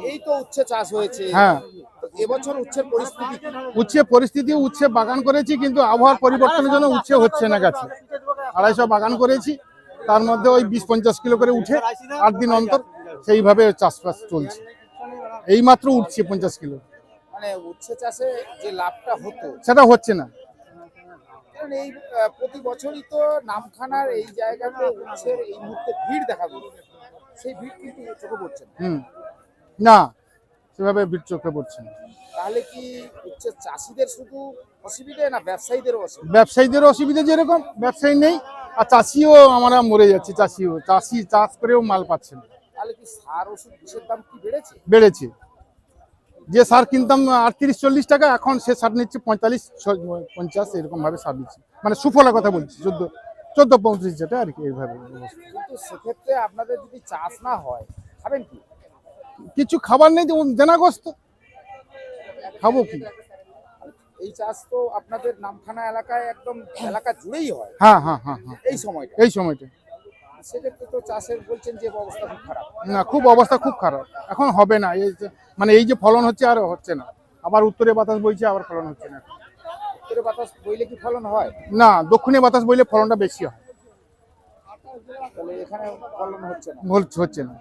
এই তো উচ্ছে চাষ হয়েছে, হ্যাঁ, এবছর উচ্ছের পরিস্থিতি কি? উচ্ছে বাগান করেছি, কিন্তু আবহাওয়ার পরিবর্তনের জন্য উচ্ছে হচ্ছে না গাছে। 250 বাগান করেছি, তার মধ্যে ওই 20-50 কিলো করে উঠে 8 দিন অন্তর, সেইভাবে চাষবাস চলছে। এইমাত্র উঠছে 50 কিলো, মানে উচ্ছে চাষে যে লাভটা হতো সেটা হচ্ছে না। কারণ এই প্রতি বছরই তো নামখানার এই জায়গাতে উচ্ছের এই মুহূর্তে ভিড় দেখা যায়, সেই ভিড় কিন্তু চোখে পড়ছে না। না, সেভাবে ভিড় চোখে পড়ছে না। তাহলে কি উচ্ছের চাষিদের শুধু অসুবিধা না ব্যবসায়ীদেরও অসুবিধা? ব্যবসায়ীদের অসুবিধা, যেরকম ব্যবসায়ী নেই, আর চাষিও আমরা মরে যাচ্ছি। চাষি চাষ করেও মাল পাচ্ছে না। তাহলে কি সার ওষুধ বিষের দাম কি বেড়েছে? বেড়েছে। যে সার কিনতাম 38-40 টাকা, এখন সে সার নিচ্ছে 45-50, এরকম ভাবে সার দিচ্ছে। মানে সুফলের কথা বলছি, 14-35 যেটা আর কি, এইভাবে। কিন্তু সেক্ষেত্রে আপনাদের যদি চাষ না হয় খাবেন কি? কিছু খাবার নেই, জেনাগ্রস্ত, খাবো কি? এই চাষ তো আপনাদের নামখানা এলাকায় একদম এলাকা জুড়েই হয় হ্যাঁ হ্যাঁ হ্যাঁ হ্যাঁ, এই সময়টা। এই সময়টা। সেক্ষেত্রে তো চাষের বলছেন যে অবস্থা খুব খারাপ। না, অবস্থা খুব খারাপ। এখন হবে না, মানে এই যে ফলন হচ্ছে আর হচ্ছে না। আবার উত্তরে বাতাস বইছে, আবার ফলন হচ্ছে না। উত্তরে বাতাস বইলে কি ফলন হয়? না, দক্ষিণে বাতাস বইলে ফলনটা বেশি হয়। তাহলে এখানে ফলন হচ্ছে না, হচ্ছে না।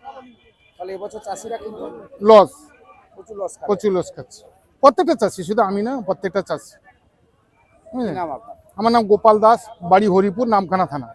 তাহলে এবছর চাষিরা কিন্তু লস, প্রচুর লস খাচ্ছে প্রত্যেকটা চাষি, শুধু আমি না, প্রত্যেকটা চাষি। খাবে। নাম আপনার? আমার নাম গোপাল দাস, বাড়ি হরিপুর, নামখানা থানা।